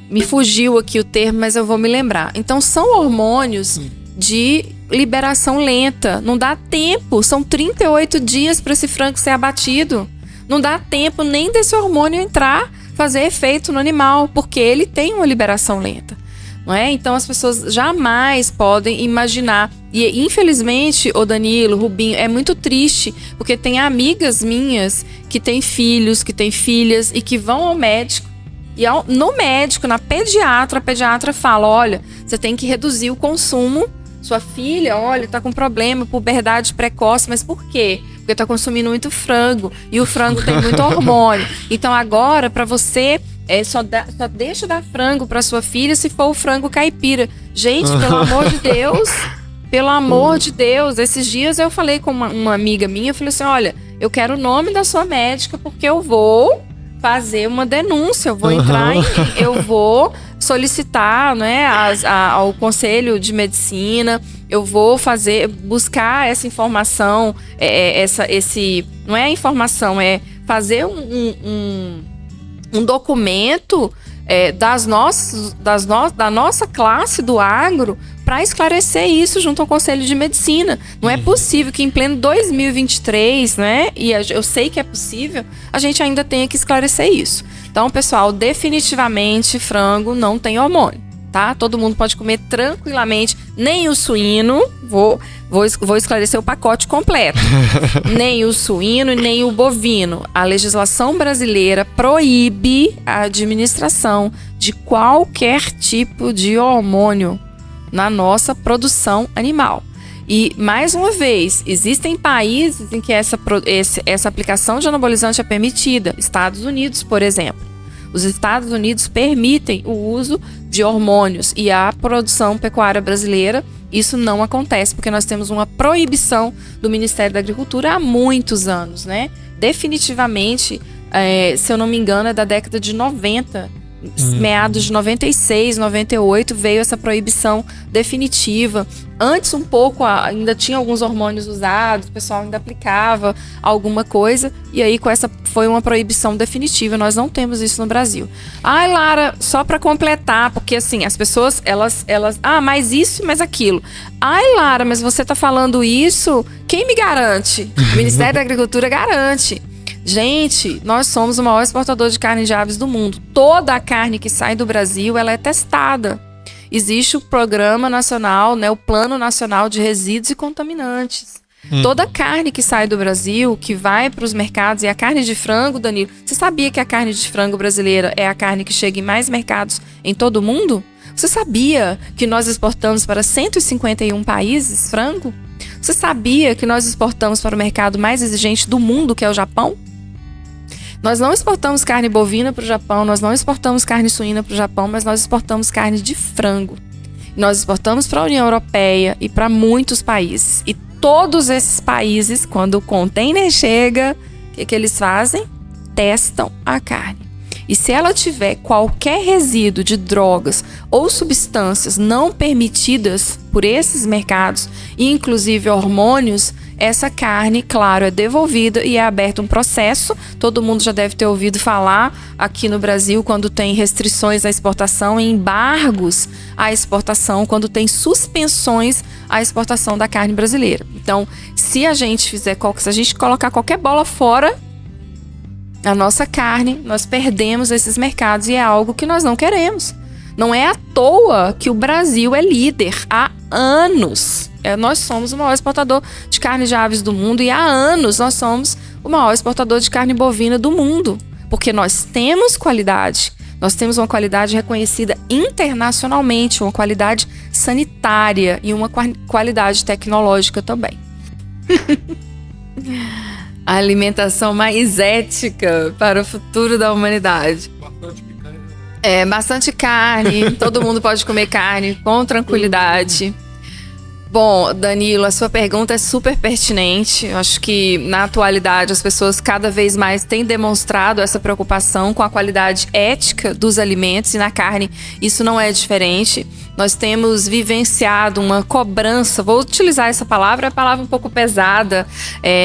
Me fugiu aqui o termo, mas eu vou me lembrar. Então, são hormônios de liberação lenta. Não dá tempo. São 38 dias para esse frango ser abatido. Não dá tempo nem desse hormônio entrar, fazer efeito no animal, porque ele tem uma liberação lenta. Não é? Então as pessoas jamais podem imaginar. E infelizmente, o Danilo, Rubinho, é muito triste, porque tem amigas minhas que têm filhos, que têm filhas e que vão ao médico. E no médico, na pediatra, a pediatra fala: olha, você tem que reduzir o consumo. Sua filha, olha, tá com problema, puberdade precoce, mas por quê? Porque tá consumindo muito frango e o frango tem muito hormônio. Então agora, para você, só deixa dar frango para sua filha se for o frango caipira. Gente, pelo amor de Deus, Pelo amor de Deus, esses dias eu falei com uma amiga minha, eu falei assim, olha, eu quero o nome da sua médica porque eu vou fazer uma denúncia, eu vou entrar eu vou solicitar, né, ao Conselho de Medicina, eu vou buscar essa informação, não é informação, é fazer um documento da nossa classe do agro para esclarecer isso junto ao Conselho de Medicina. Não é possível que em pleno 2023, né, e eu sei que é possível, a gente ainda tenha que esclarecer isso. Então, pessoal, definitivamente frango não tem hormônio, tá? Todo mundo pode comer tranquilamente, nem o suíno, vou esclarecer o pacote completo. Nem o suíno e nem o bovino. A legislação brasileira proíbe a administração de qualquer tipo de hormônio na nossa produção animal. E, mais uma vez, existem países em que essa aplicação de anabolizante é permitida. Estados Unidos, por exemplo. Os Estados Unidos permitem o uso de hormônios e a produção pecuária brasileira, isso não acontece, porque nós temos uma proibição do Ministério da Agricultura há muitos anos, né? Definitivamente, se eu não me engano, é da década de 90, meados de 96, 98, veio essa proibição definitiva. Antes um pouco, ainda tinha alguns hormônios usados, o pessoal ainda aplicava alguma coisa, e aí foi uma proibição definitiva, nós não temos isso no Brasil. Ai, Lara, só para completar, porque assim, as pessoas, elas, mais isso e mais aquilo. Ai, Lara, mas você tá falando isso, quem me garante? O Ministério da Agricultura garante. Gente, nós somos o maior exportador de carne de aves do mundo. Toda a carne que sai do Brasil, ela é testada. Existe o Programa Nacional, né, o Plano Nacional de Resíduos e Contaminantes. Toda carne que sai do Brasil, que vai para os mercados, e a carne de frango, Danilo, você sabia que a carne de frango brasileira é a carne que chega em mais mercados em todo o mundo? Você sabia que nós exportamos para 151 países frango? Você sabia que nós exportamos para o mercado mais exigente do mundo, que é o Japão? Nós não exportamos carne bovina para o Japão, nós não exportamos carne suína para o Japão, mas nós exportamos carne de frango. Nós exportamos para a União Europeia e para muitos países. E todos esses países, quando o container chega, o que eles fazem? Testam a carne. E se ela tiver qualquer resíduo de drogas ou substâncias não permitidas por esses mercados, inclusive hormônios, essa carne, claro, é devolvida e é aberto um processo. Todo mundo já deve ter ouvido falar aqui no Brasil quando tem restrições à exportação, embargos à exportação, quando tem suspensões à exportação da carne brasileira. Então, se a gente colocar qualquer bola fora a nossa carne, nós perdemos esses mercados e é algo que nós não queremos. Não é à toa que o Brasil é líder há anos. Nós somos o maior exportador de carne de aves do mundo e há anos nós somos o maior exportador de carne bovina do mundo. Porque nós temos qualidade. Nós temos uma qualidade reconhecida internacionalmente, uma qualidade sanitária e uma qualidade tecnológica também. A alimentação mais ética para o futuro da humanidade. Bastante carne. Todo mundo pode comer carne com tranquilidade. Bom, Danilo, a sua pergunta é super pertinente. Eu acho que na atualidade as pessoas cada vez mais têm demonstrado essa preocupação com a qualidade ética dos alimentos e na carne isso não é diferente. Nós temos vivenciado uma cobrança, vou utilizar essa palavra, é uma palavra um pouco pesada,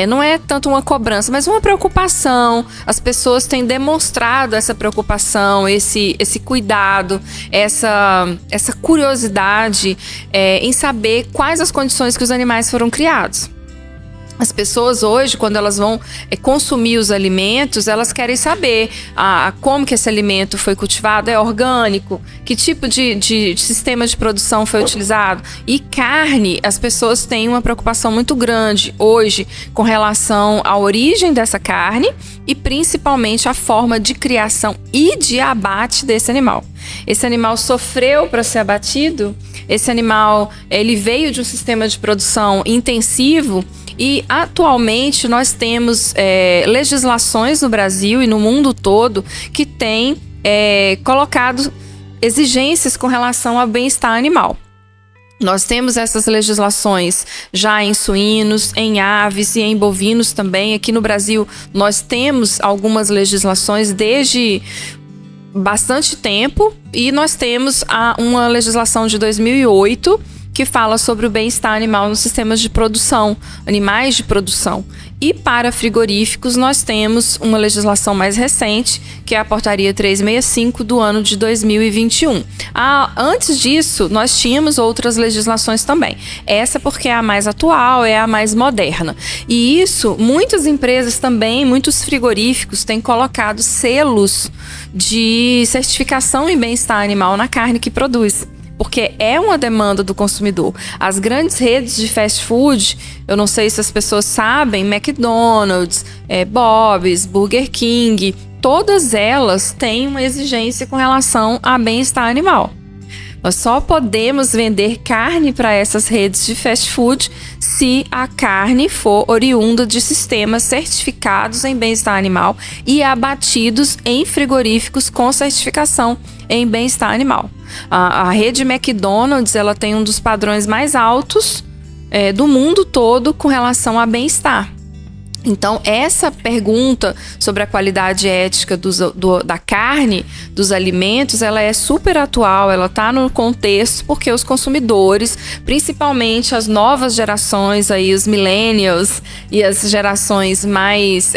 não é tanto uma cobrança, mas uma preocupação. As pessoas têm demonstrado essa preocupação, esse cuidado, essa curiosidade em saber quais as condições que os animais foram criados. As pessoas hoje, quando elas vão consumir os alimentos, elas querem saber como que esse alimento foi cultivado, é orgânico, que tipo de sistema de produção foi utilizado. E carne, as pessoas têm uma preocupação muito grande hoje com relação à origem dessa carne e principalmente a forma de criação e de abate desse animal. Esse animal sofreu para ser abatido, esse animal ele veio de um sistema de produção intensivo. E atualmente nós temos legislações no Brasil e no mundo todo que têm colocado exigências com relação ao bem-estar animal. Nós temos essas legislações já em suínos, em aves e em bovinos também. Aqui no Brasil, nós temos algumas legislações desde bastante tempo e nós temos uma legislação de 2008 que fala sobre o bem-estar animal nos sistemas de produção, animais de produção. E para frigoríficos, nós temos uma legislação mais recente, que é a Portaria 365 do ano de 2021. Antes disso, nós tínhamos outras legislações também. Essa porque é a mais atual, é a mais moderna. E isso, muitas empresas também, muitos frigoríficos têm colocado selos de certificação em bem-estar animal na carne que produz. Porque é uma demanda do consumidor. As grandes redes de fast food, eu não sei se as pessoas sabem, McDonald's, Bob's, Burger King, todas elas têm uma exigência com relação a bem-estar animal. Nós só podemos vender carne para essas redes de fast food se a carne for oriunda de sistemas certificados em bem-estar animal e abatidos em frigoríficos com certificação em bem-estar animal. A rede McDonald's, ela tem um dos padrões mais altos do mundo todo com relação a bem-estar. Então, essa pergunta sobre a qualidade ética da carne, dos alimentos, ela é super atual, ela está no contexto porque os consumidores, principalmente as novas gerações, aí, os millennials e as gerações mais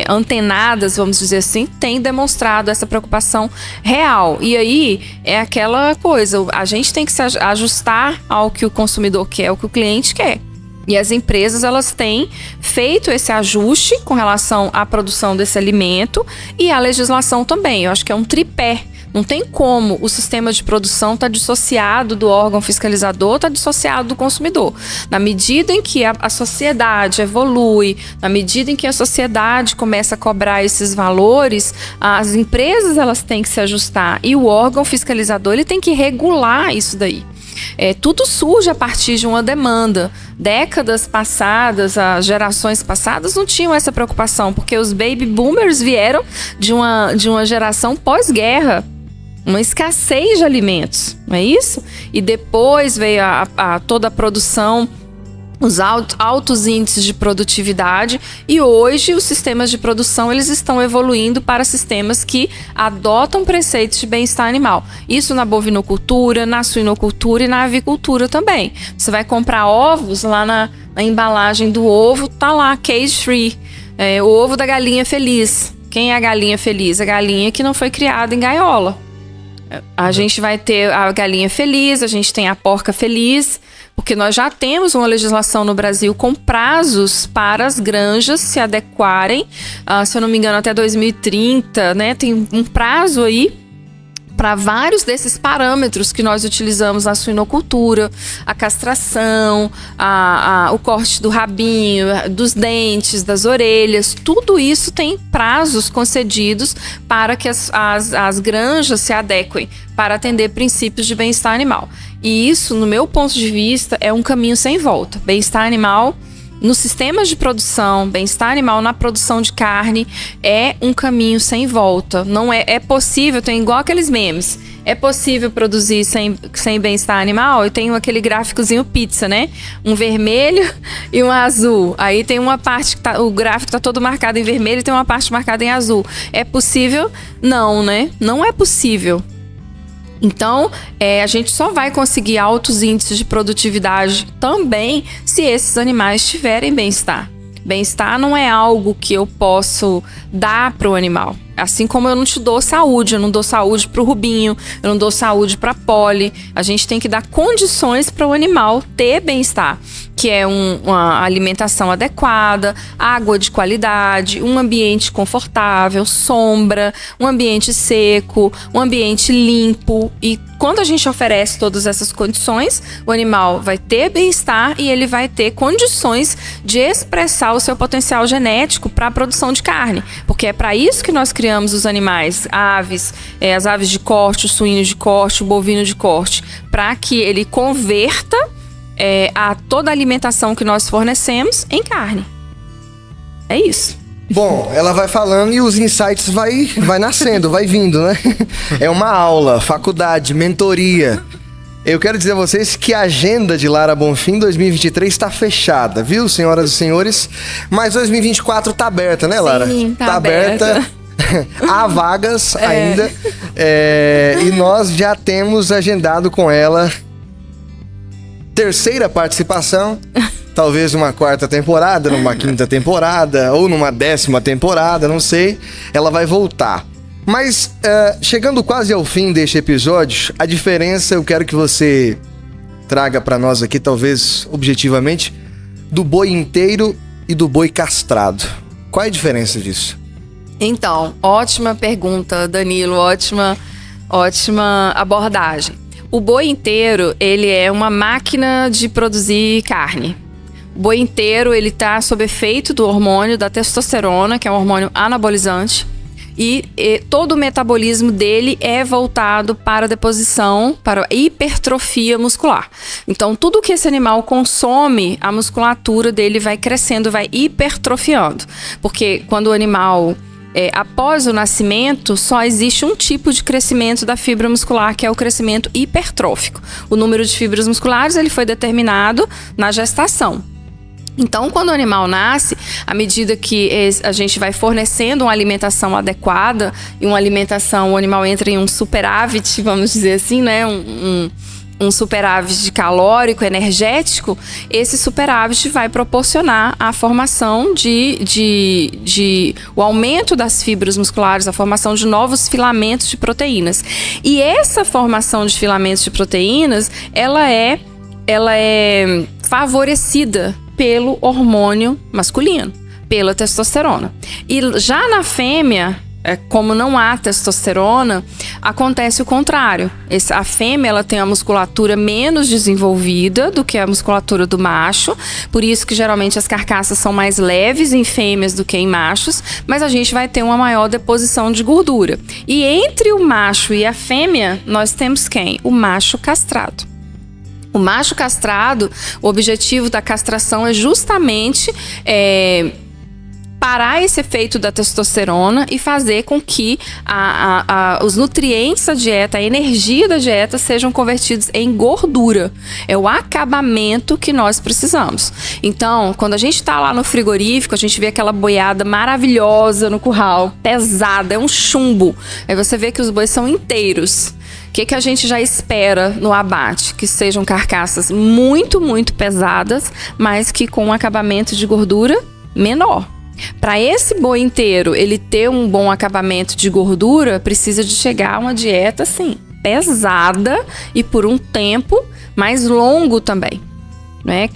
antenadas, vamos dizer assim, têm demonstrado essa preocupação real. E aí, é aquela coisa, a gente tem que se ajustar ao que o consumidor quer, ao que o cliente quer. E as empresas, elas têm feito esse ajuste com relação à produção desse alimento e à legislação também. Eu acho que é um tripé. Não tem como o sistema de produção estar dissociado do órgão fiscalizador, estar dissociado do consumidor. Na medida em que a sociedade evolui, na medida em que a sociedade começa a cobrar esses valores, as empresas, elas têm que se ajustar e o órgão fiscalizador, ele tem que regular isso daí. Tudo surge a partir de uma demanda. Décadas passadas, as gerações passadas não tinham essa preocupação, porque os baby boomers vieram de uma geração pós-guerra, uma escassez de alimentos, não é isso? E depois veio toda a produção, os altos índices de produtividade, e hoje os sistemas de produção, eles estão evoluindo para sistemas que adotam preceitos de bem-estar animal. Isso na bovinocultura, na suinocultura e na avicultura também. Você vai comprar ovos, lá na embalagem do ovo, tá lá, cage free, o ovo da galinha feliz. Quem é a galinha feliz? A galinha que não foi criada em gaiola. A gente vai ter a galinha feliz, a gente tem a porca feliz, porque nós já temos uma legislação no Brasil com prazos para as granjas se adequarem, se eu não me engano, até 2030, né? Tem um prazo aí para vários desses parâmetros que nós utilizamos na suinocultura, a castração, o corte do rabinho, dos dentes, das orelhas, tudo isso tem prazos concedidos para que as granjas se adequem para atender princípios de bem-estar animal. E isso, no meu ponto de vista, é um caminho sem volta. Bem-estar animal nos sistemas de produção, bem-estar animal na produção de carne é um caminho sem volta. Não é possível, tem igual aqueles memes. É possível produzir sem bem-estar animal? Eu tenho aquele gráficozinho pizza, né? Um vermelho e um azul. Aí tem uma parte que o gráfico está todo marcado em vermelho e tem uma parte marcada em azul. É possível? Não, né? Não é possível. Então, a gente só vai conseguir altos índices de produtividade também se esses animais tiverem bem-estar. Bem-estar não é algo que eu posso dar para o animal. Assim como eu não te dou saúde, eu não dou saúde para o Rubinho, eu não dou saúde para a Polly. A gente tem que dar condições para o animal ter bem-estar, que é uma alimentação adequada, água de qualidade, um ambiente confortável, sombra, um ambiente seco, um ambiente limpo. E quando a gente oferece todas essas condições, o animal vai ter bem-estar e ele vai ter condições de expressar o seu potencial genético para a produção de carne. Porque é para isso que nós criamos os animais, aves, as aves de corte, o suíno de corte, o bovino de corte, para que ele converta a toda a alimentação que nós fornecemos em carne. É isso. Bom, ela vai falando e os insights vai nascendo, vai vindo, né? É uma aula, faculdade, mentoria. Eu quero dizer a vocês que a agenda de Lara Bonfim 2023 está fechada, viu, senhoras e senhores? Mas 2024 tá aberta, né, Lara? Sim, tá aberta. Há vagas ainda. E nós já temos agendado com ela terceira participação. Talvez numa quarta temporada, numa quinta temporada, ou numa 10ª temporada, não sei. Ela vai voltar. Mas, chegando quase ao fim deste episódio, a diferença eu quero que você traga para nós aqui, talvez objetivamente, do boi inteiro e do boi castrado. Qual é a diferença disso? Então, ótima pergunta, Danilo, ótima abordagem. O boi inteiro, ele é uma máquina de produzir carne. O boi inteiro, ele tá sob efeito do hormônio da testosterona, que é um hormônio anabolizante. E todo o metabolismo dele é voltado para a deposição, para a hipertrofia muscular. Então, tudo que esse animal consome, a musculatura dele vai crescendo, vai hipertrofiando. Porque quando o animal, após o nascimento, só existe um tipo de crescimento da fibra muscular, que é o crescimento hipertrófico. O número de fibras musculares ele foi determinado na gestação. Então, quando o animal nasce, à medida que a gente vai fornecendo uma alimentação adequada e uma alimentação, o animal entra em um superávit, vamos dizer assim, né? Um superávit calórico, energético, esse superávit vai proporcionar a formação o aumento das fibras musculares, a formação de novos filamentos de proteínas. E essa formação de filamentos de proteínas, ela é favorecida pelo hormônio masculino, pela testosterona. E já na fêmea, como não há testosterona, acontece o contrário. A fêmea ela tem a musculatura menos desenvolvida do que a musculatura do macho, por isso que geralmente as carcaças são mais leves em fêmeas do que em machos, mas a gente vai ter uma maior deposição de gordura. E entre o macho e a fêmea, nós temos quem? O macho castrado. O macho castrado, o objetivo da castração é justamente parar esse efeito da testosterona e fazer com que os nutrientes da dieta, a energia da dieta sejam convertidos em gordura. É o acabamento que nós precisamos. Então, quando a gente está lá no frigorífico, a gente vê aquela boiada maravilhosa no curral, pesada, é um chumbo. Aí você vê que os bois são inteiros. O que a gente já espera no abate? Que sejam carcaças muito, muito pesadas, mas que com um acabamento de gordura menor. Para esse boi inteiro ele ter um bom acabamento de gordura, precisa de chegar a uma dieta assim, pesada e por um tempo mais longo também. Né?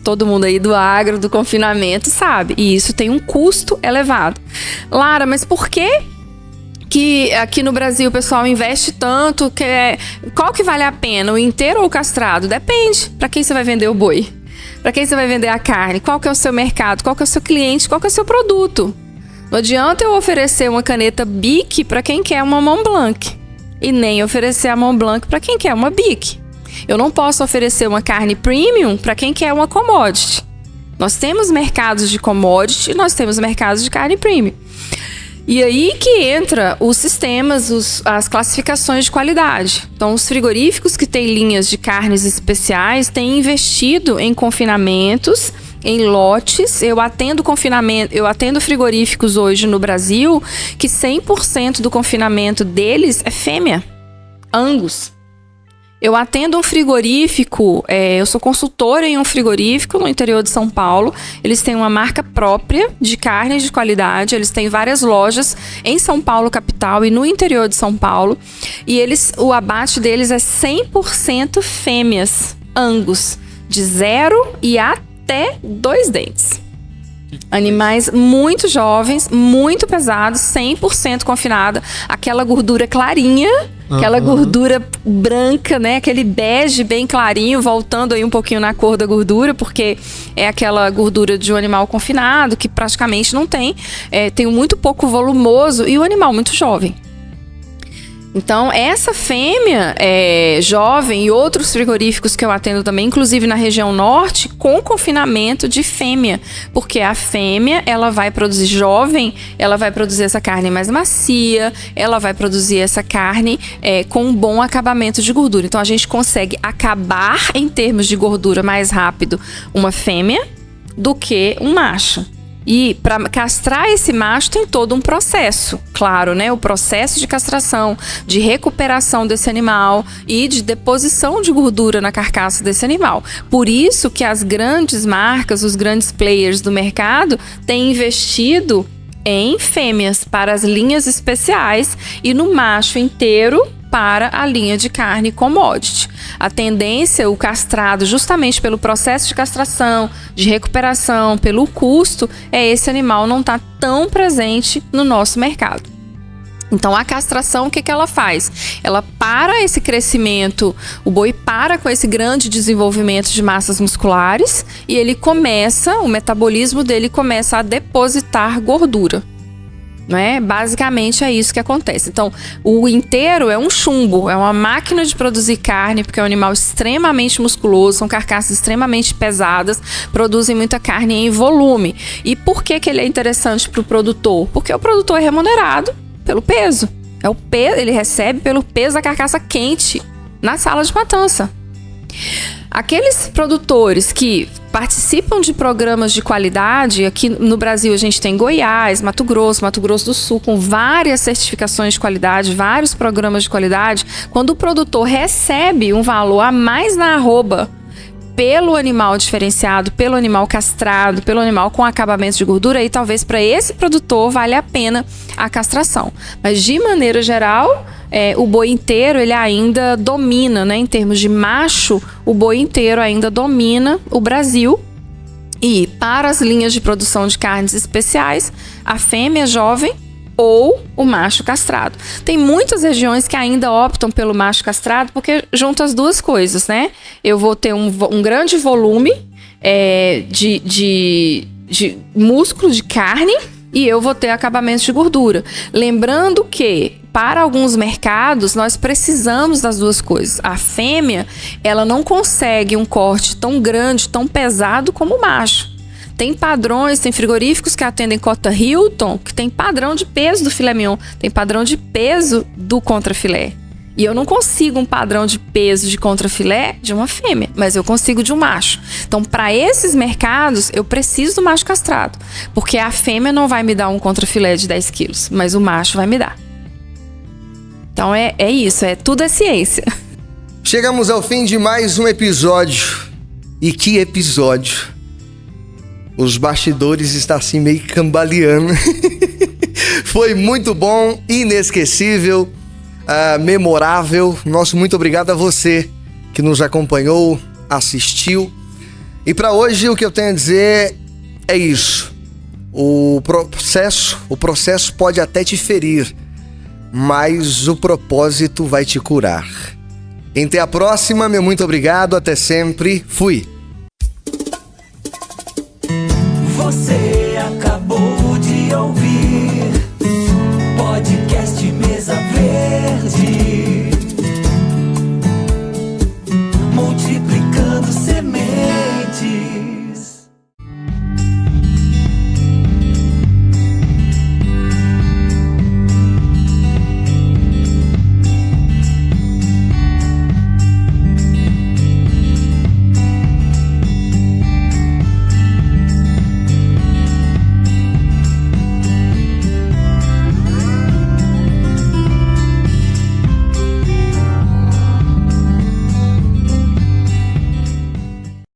Todo mundo aí do agro, do confinamento sabe. E isso tem um custo elevado. Lara, mas por que aqui no Brasil o pessoal investe tanto? Qual que vale a pena, o inteiro ou o castrado? Depende. Para quem você vai vender o boi? Para quem você vai vender a carne? Qual que é o seu mercado? Qual que é o seu cliente? Qual que é o seu produto? Não adianta eu oferecer uma caneta Bic para quem quer uma Mont Blanc e nem oferecer a Mont Blanc para quem quer uma Bic. Eu não posso oferecer uma carne premium para quem quer uma commodity. Nós temos mercados de commodity e nós temos mercados de carne premium. E aí que entra os sistemas, as classificações de qualidade. Então, os frigoríficos que têm linhas de carnes especiais têm investido em confinamentos, em lotes. Eu atendo frigoríficos hoje no Brasil que 100% do confinamento deles é fêmea, Angus. Eu atendo um frigorífico, eu sou consultora em um frigorífico no interior de São Paulo. Eles têm uma marca própria de carne de qualidade. Eles têm várias lojas em São Paulo, capital, e no interior de São Paulo. E o abate deles é 100% fêmeas, Angus, de 0 e até 2 dentes. Animais muito jovens, muito pesados, 100% confinada. Aquela gordura clarinha, aquela gordura branca, né? Aquele bege bem clarinho, voltando aí um pouquinho na cor da gordura, porque é aquela gordura de um animal confinado, que praticamente não tem. Tem muito pouco volumoso e o animal muito jovem. Então, essa fêmea jovem e outros frigoríficos que eu atendo também, inclusive na região norte, com confinamento de fêmea. Porque a fêmea, ela vai produzir jovem, ela vai produzir essa carne mais macia, ela vai produzir essa carne com um bom acabamento de gordura. Então, a gente consegue acabar em termos de gordura mais rápido uma fêmea do que um macho. E para castrar esse macho tem todo um processo, claro, né? O processo de castração, de recuperação desse animal e de deposição de gordura na carcaça desse animal. Por isso que as grandes marcas, os grandes players do mercado têm investido em fêmeas para as linhas especiais e no macho inteiro para a linha de carne commodity. A tendência, o castrado, justamente pelo processo de castração, de recuperação, pelo custo, esse animal não estar tão presente no nosso mercado. Então, a castração, o que ela faz? Ela para esse crescimento, o boi para com esse grande desenvolvimento de massas musculares e ele começa, o metabolismo dele começa a depositar gordura. Né? Basicamente é isso que acontece. Então, o inteiro é um chumbo, é uma máquina de produzir carne, porque é um animal extremamente musculoso, são carcaças extremamente pesadas, produzem muita carne em volume. E por que ele é interessante para o produtor? Porque o produtor é remunerado pelo peso. Ele recebe pelo peso da carcaça quente na sala de matança. Aqueles produtores que participam de programas de qualidade, aqui no Brasil a gente tem Goiás, Mato Grosso do Sul, com várias certificações de qualidade, vários programas de qualidade. Quando o produtor recebe um valor a mais na arroba pelo animal diferenciado, pelo animal castrado, pelo animal com acabamento de gordura, aí talvez para esse produtor vale a pena a castração. Mas de maneira geral, o boi inteiro ele ainda domina, né? Em termos de macho, o boi inteiro ainda domina o Brasil. E para as linhas de produção de carnes especiais, a fêmea jovem ou o macho castrado. Tem muitas regiões que ainda optam pelo macho castrado porque junta as duas coisas, né? Eu vou ter um grande volume de músculo, de carne, e eu vou ter acabamento de gordura. Lembrando que para alguns mercados nós precisamos das duas coisas. A fêmea, ela não consegue um corte tão grande, tão pesado como o macho. Tem padrões, tem frigoríficos que atendem cota Hilton, que tem padrão de peso do filé mignon, tem padrão de peso do contrafilé. E eu não consigo um padrão de peso de contrafilé de uma fêmea, mas eu consigo de um macho. Então, para esses mercados, eu preciso do macho castrado, porque a fêmea não vai me dar um contrafilé de 10 quilos, mas o macho vai me dar. Então, é isso, tudo é ciência. Chegamos ao fim de mais um episódio. E que episódio! Os bastidores estão assim meio cambaleando. Foi muito bom, inesquecível, memorável. Nosso muito obrigado a você que nos acompanhou, assistiu. E para hoje o que eu tenho a dizer é isso. O processo pode até te ferir, mas o propósito vai te curar. Até a próxima, meu muito obrigado, até sempre, fui! Você